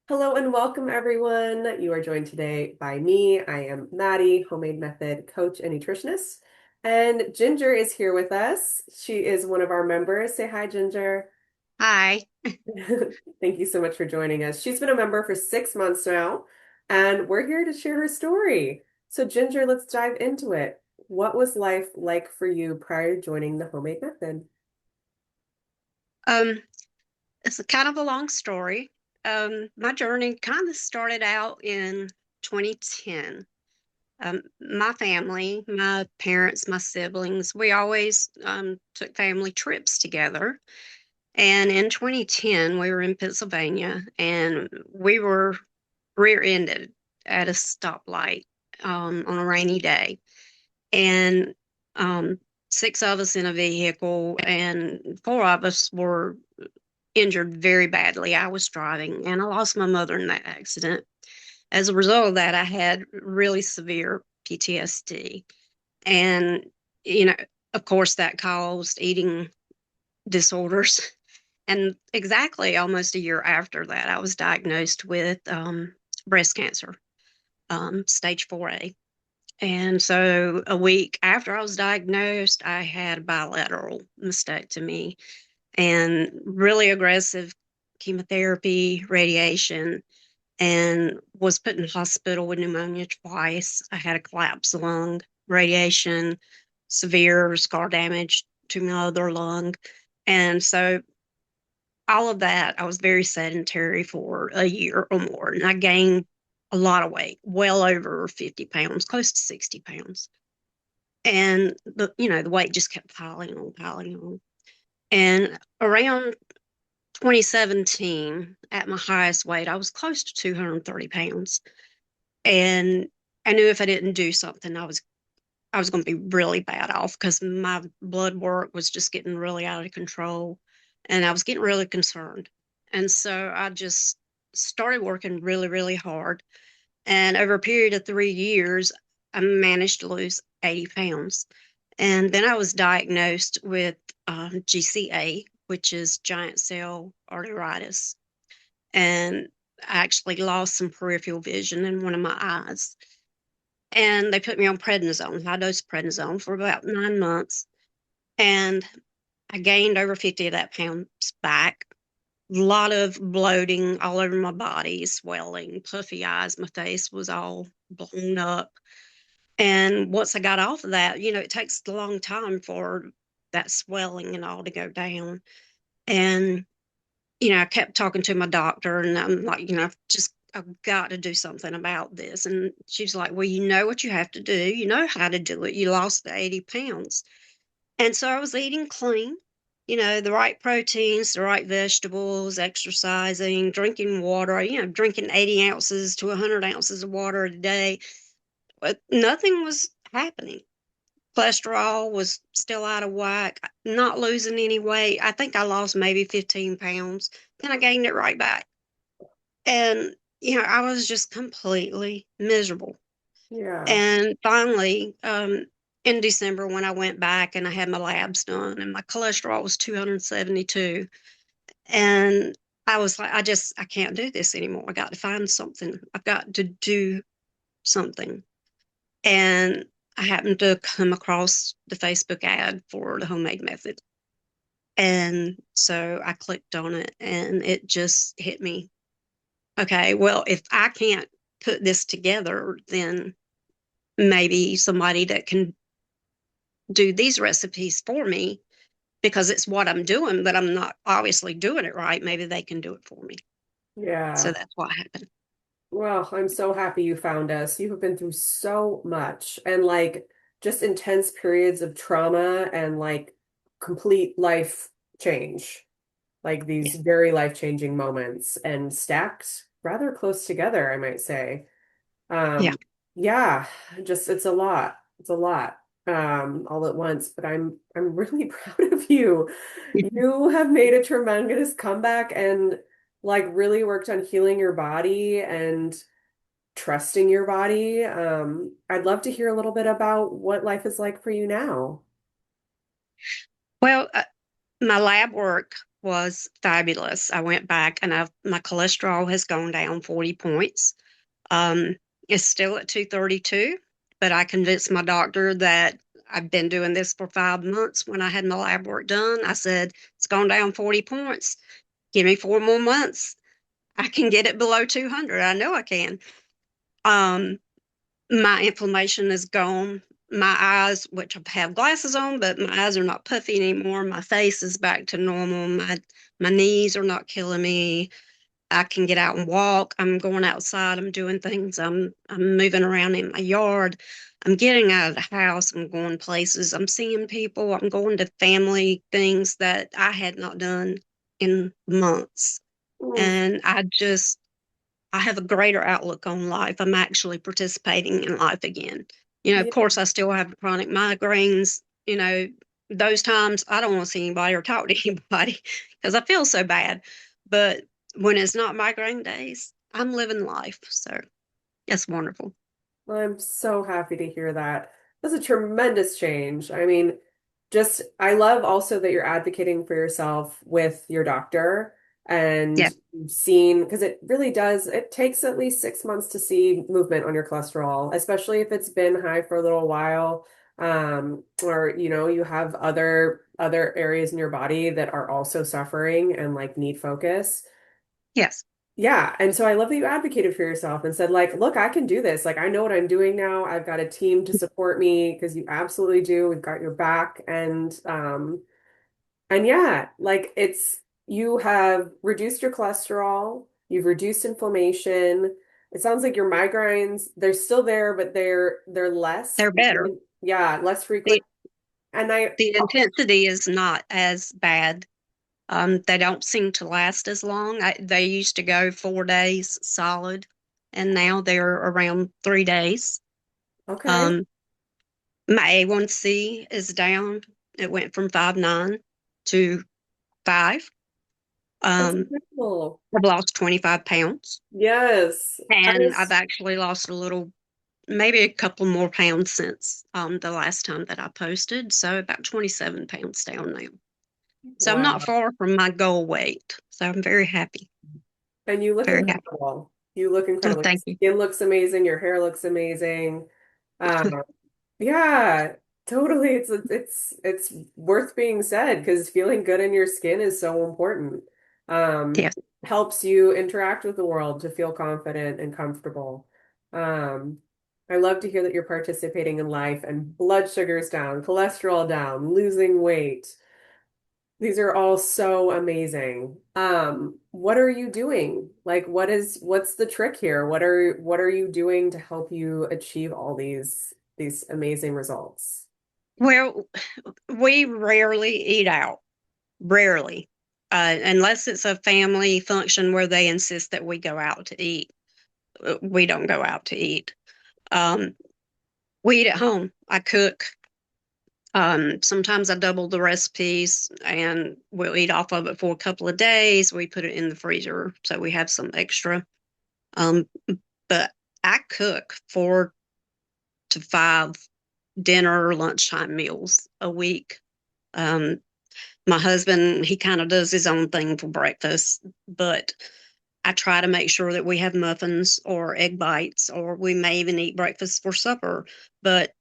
Hello and welcome, everyone. You are joined today by me. I am Maddie, homemade method coach and nutritionist. And Ginger is here with us. She is one of our members. Say hi, Ginger. Hi. Thank you so much for joining us. She's been a member for 6 months now, and we're here to share her story. So, Ginger, let's dive into it. What was life like for you prior to joining the homemade method? Um, it's a kind of a long story. My journey kind of started out in 2010. My family, my parents, my siblings, we always took family trips together. And in 2010, we were in Pennsylvania and we were rear-ended at a stoplight on a rainy day. And um, six of us in a vehicle, and four of us were injured very badly. I was driving and I lost my mother in that accident. As a result of that, I had really severe PTSD. And, you know, of course, that caused eating disorders. And exactly almost a year after that, I was diagnosed with breast cancer, stage 4A. And so a week after I was diagnosed, I had a bilateral mastectomy and really aggressive chemotherapy, radiation, and was put in the hospital with pneumonia twice. I had a collapsed lung, radiation, severe scar damage to my other lung. And so all of that, I was very sedentary for a year or more. And I gained a lot of weight, well over 50 pounds, close to 60 pounds. And the weight just kept piling on, piling on. And around 2017, at my highest weight, I was close to 230 pounds. And I knew if I didn't do something, I was going to be really bad off because my blood work was just getting really out of control and I was getting really concerned. And so I just started working really, really hard. And over a period of 3 years, I managed to lose 80 pounds. And then I was diagnosed with GCA, which is giant cell arteritis. And I actually lost some peripheral vision in one of my eyes. And they put me on prednisone, high dose prednisone, for about 9 months. And I gained over 50 of that pounds back. A lot of bloating all over my body, swelling, puffy eyes. My face was all blown up. And once I got off of that, it takes a long time for that swelling and all to go down. And, I kept talking to my doctor and I'm like, I've got to do something about this. And she's like, well, you know what you have to do. You know how to do it. You lost the 80 pounds. And so I was eating clean, the right proteins, the right vegetables, exercising, drinking water, drinking 80 ounces to 100 ounces of water a day. But nothing was happening. Cholesterol was still out of whack, not losing any weight. I think I lost maybe 15 pounds. Then I gained it right back. And, I was just completely miserable. Yeah. And finally, in December, when I went back and I had my labs done, and my cholesterol was 272, and I was like, I can't do this anymore. I got to find something. I've got to do something. And I happened to come across the Facebook ad for the homemade method. And so I clicked on it and it just hit me. Okay, well, if I can't put this together, then maybe somebody that can do these recipes for me because it's what I'm doing, but I'm not obviously doing it right. Maybe they can do it for me. So Yeah. that's what happened. Well, I'm so happy you found us. You have been through so much and just intense periods of trauma and complete life change, like Yeah. these very life-changing moments and stacked rather close together, I might say. Yeah. Um, yeah, just it's a lot. It's a lot all at once, but I'm really proud of you. You have made a tremendous comeback and really worked on healing your body and trusting your body. I'd love to hear a little bit about what life is like for you now. Well, my lab work was fabulous. I went back and my cholesterol has gone down 40 points. Um, it's still at 232, but I convinced my doctor that I've been doing this for 5 months. When I had my lab work done, I said, it's gone down 40 points. Give me 4 more months. I can get it below 200. I know I can. Um, my inflammation is gone. My eyes, which I have glasses on, but my eyes are not puffy anymore. My face is back to normal. My knees are not killing me. I can get out and walk. I'm going outside. I'm doing things. I'm moving around in my yard. I'm getting out of the house. I'm going places. I'm seeing people. I'm going to family things that I had not done in months. Mm, And I have a greater outlook on life. I'm actually participating in life again. Of yeah. course, I still have chronic migraines. Those times I don't want to see anybody or talk to anybody because I feel so bad. But when it's not migraine days, I'm living life. So that's wonderful. Well, I'm so happy to hear that. That's a tremendous change. I mean, just I love also that you're advocating for yourself with your doctor and Yeah. you've seen, because it really does, it takes at least 6 months to see movement on your cholesterol, especially if it's been high for a little while. Or you have other areas in your body that are also suffering and like need focus. Yes. Yeah, and so I love that you advocated for yourself and said, like, look, I can do this. Like, I know what I'm doing now. I've got a team to support me because you absolutely do. We've got your back. And yeah, like you have reduced your cholesterol, you've reduced inflammation. It sounds like your migraines, they're still there, but they're less They're better. frequent. Yeah, less frequent. The, And the intensity is not as bad. They don't seem to last as long. They used to go 4 days solid, and now they're around 3 days. okay, Um, my A1C is down. It went from 5.9 to 5. that's Um, incredible. I've lost 25 pounds, Yes. I and I've was actually lost maybe a couple more pounds since the last time that I posted. So about 27 pounds down now. So I'm not wow. far from my goal weight. So I'm very happy. And you look Very happy. incredible. You look Oh, incredible. Your thank you. skin looks amazing. Your hair looks amazing. Um, yeah, totally. It's worth being said because feeling good in your skin is so important. Um, Yes. helps you interact with the world to feel confident and comfortable. Um, I love to hear that you're participating in life and blood sugars down, cholesterol down, losing weight. These are all so amazing. What are you doing? Like, what's the trick here? What are you doing to help you achieve all these amazing results? Well, we rarely eat out, rarely, unless it's a family function where they insist that we go out to eat. We don't go out to eat. Um, we eat at home. I cook. Sometimes I double the recipes and we'll eat off of it for a couple of days. We put it in the freezer so we have some extra. Um, but I cook 4 to 5 dinner, lunchtime meals a week. Um, my husband, he kind of does his own thing for breakfast, but I try to make sure that we have muffins or egg bites, or we may even eat breakfast for supper. But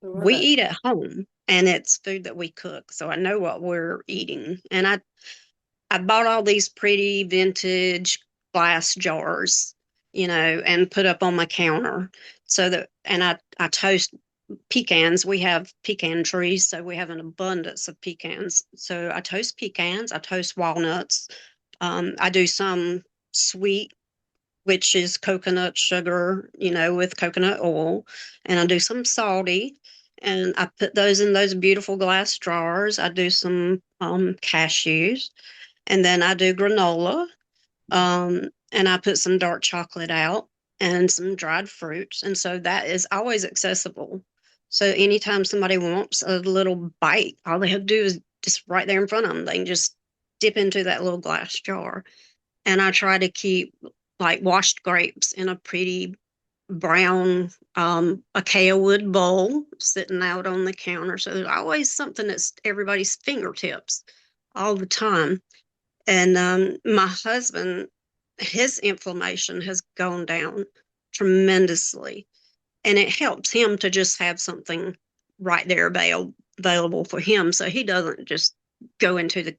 I love we it. eat at home and it's food that we cook. So I know what we're eating. And I bought all these pretty vintage glass jars, and put up on my counter and I toast pecans. We have pecan trees, so we have an abundance of pecans. So I toast pecans, I toast walnuts. I do some sweet, which is coconut sugar, with coconut oil, and I do some salty, and I put those in those beautiful glass jars. I do some cashews, and then I do granola, and I put some dark chocolate out and some dried fruits. And so that is always accessible. So anytime somebody wants a little bite, all they have to do is just right there in front of them. They can just dip into that little glass jar. And I try to keep like washed grapes in a pretty brown acacia wood bowl sitting out on the counter. So there's always something that's everybody's fingertips all the time. And my husband, his inflammation has gone down tremendously. And it helps him to just have something right there available for him. So he doesn't just go into the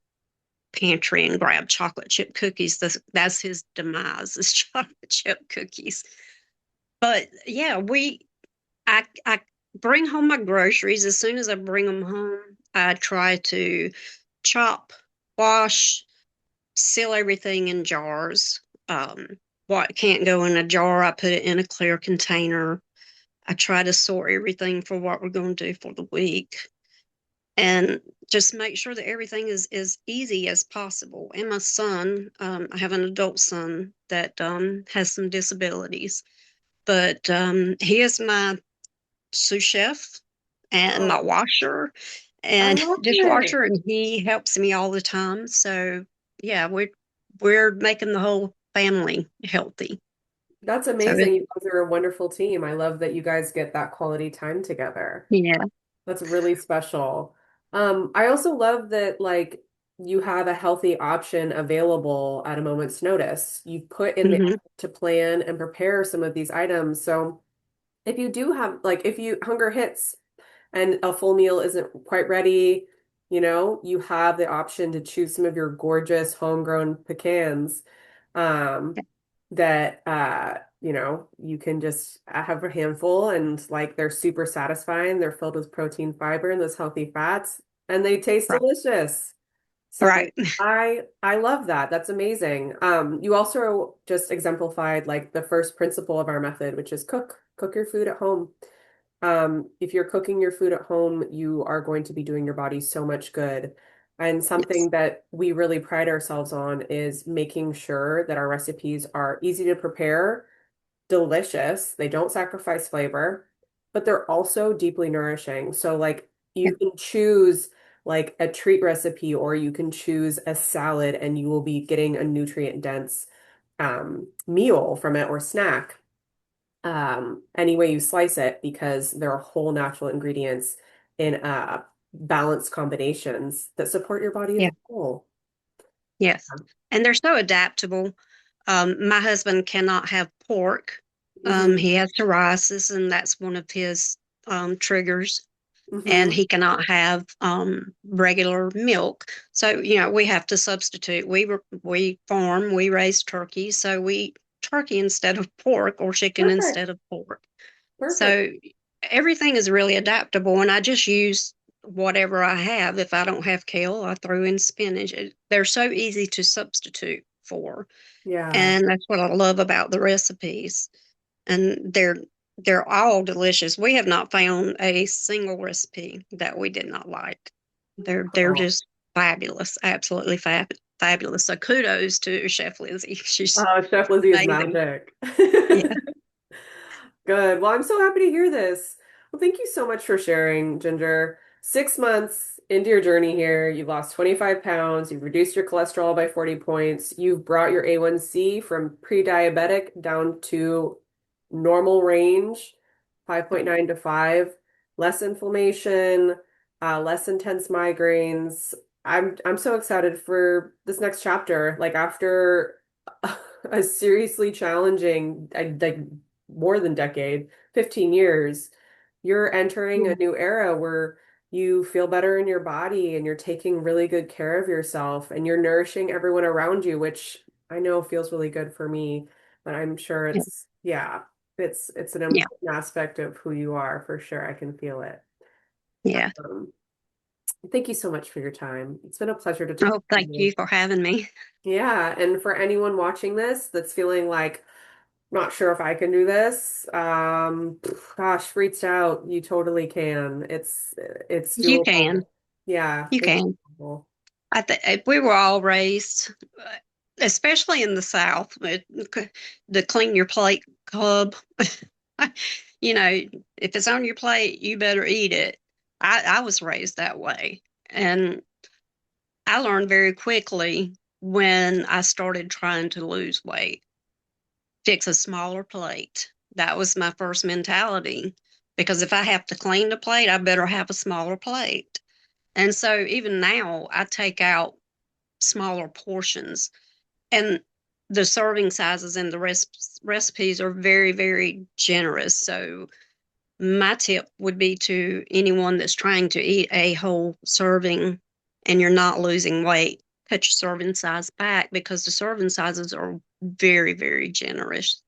pantry and grab chocolate chip cookies. That's his demise, is chocolate chip cookies. But yeah, I bring home my groceries. As soon as I bring them home, I try to chop, wash, seal everything in jars. What can't go in a jar, I put it in a clear container. I try to sort everything for what we're going to do for the week and just make sure that everything is as easy as possible. And my son, I have an adult son that has some disabilities, but he is my sous chef and my Oh, washer I and love it. dishwasher, and he helps me all the time. So yeah, we're making the whole family healthy. That's So amazing. You guys are a wonderful team. I love that you guys get that quality time together. yeah, That's really special. I also love that like you have a healthy option available at a moment's notice. You've put in the hmm effort to plan and prepare some of these items. So if you do have like if you hunger hits and a full meal isn't quite ready, you have the option to choose some of your gorgeous homegrown pecans. Um, that you can just have a handful and like they're super satisfying. They're filled with protein, fiber, and those healthy fats, and they taste right, delicious. So right, I love that. That's amazing. You also just exemplified like the first principle of our method, which is cook your food at home. If you're cooking your food at home, you are going to be doing your body so much good. And yes, something that we really pride ourselves on is making sure that our recipes are easy to prepare, delicious, they don't sacrifice flavor, but they're also deeply nourishing. So, like, yeah, you can choose like a treat recipe or you can choose a salad and you will be getting a nutrient dense meal from it or snack any way you slice it because there are whole natural ingredients in balanced combinations that support your body as yeah, a whole. yes. And they're so adaptable. My husband cannot have pork. Hmm. He has psoriasis, and that's one of his triggers. And Hmm. he cannot have regular milk. So, we have to substitute. We farm, we raise turkeys, so we eat turkey instead of pork or chicken Perfect. instead of pork. Perfect. So everything is really adaptable, and I just use whatever I have. If I don't have kale, I throw in spinach. They're so easy to substitute for, Yeah. and that's what I love about the recipes. And they're all delicious. We have not found a single recipe that we did not like. They're Oh, just fabulous, absolutely fabulous. So kudos to Chef Lizzie. She's Chef Lizzie is amazing. magic. Yeah. Good. Well, I'm so happy to hear this. Well, thank you so much for sharing, Ginger. 6 months into your journey here, you've lost 25 pounds, you've reduced your cholesterol by 40 points, you've brought your A1C from pre-diabetic down to normal range, 5.9 to 5, less inflammation, less intense migraines. I'm so excited for this next chapter. Like after a seriously challenging, like more than decade, 15 years, you're entering a new era where you feel better in your body and you're taking really good care of yourself and you're nourishing everyone around you, which I know feels really good for me, but I'm sure Yeah. yeah, it's an Yeah. important aspect of who you are for sure. I can feel it. Yeah. Um, Thank you so much for your time. It's been a pleasure to talk Oh, to thank you. you for having me. Yeah, and for anyone watching this that's feeling like not sure if I can do this. Gosh, reach out. You totally can. It's You can. doable. Yeah, You it's can. doable. I think we were all raised, especially in the South, with the clean your plate club. You know, if it's on your plate, you better eat it. I was raised that way. And I learned very quickly when I started trying to lose weight, fix a smaller plate. That was my first mentality. Because if I have to clean the plate, I better have a smaller plate. And so even now, I take out smaller portions. And the serving sizes and the recipes are very, very generous. So my tip would be to anyone that's trying to eat a whole serving and you're not losing weight, cut your serving size back because the serving sizes are very, very generous.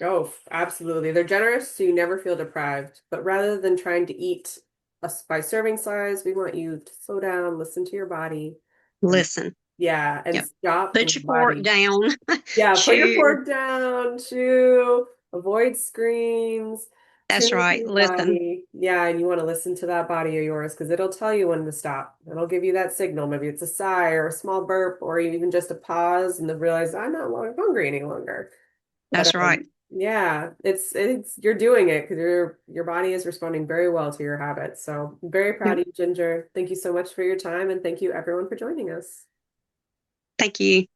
Oh, absolutely. They're generous, so you never feel deprived. But rather than trying to eat us by serving size, we want you to slow down, listen to your body, and Listen, yeah, and yep. stop Put with your the fork body. down, Yeah, put your chew. fork down, chew, avoid screens, tune That's into right. your Listen, body. Yeah, and you want to listen to that body of yours because it'll tell you when to stop. It'll give you that signal. Maybe it's a sigh or a small burp or even just a pause and to realize I'm not hungry any longer. But that's right. yeah, it's you're doing it because your body is responding very well to your habits. So I'm very proud Yep. of you, Ginger. Thank you so much for your time and thank you everyone for joining us. Thank you.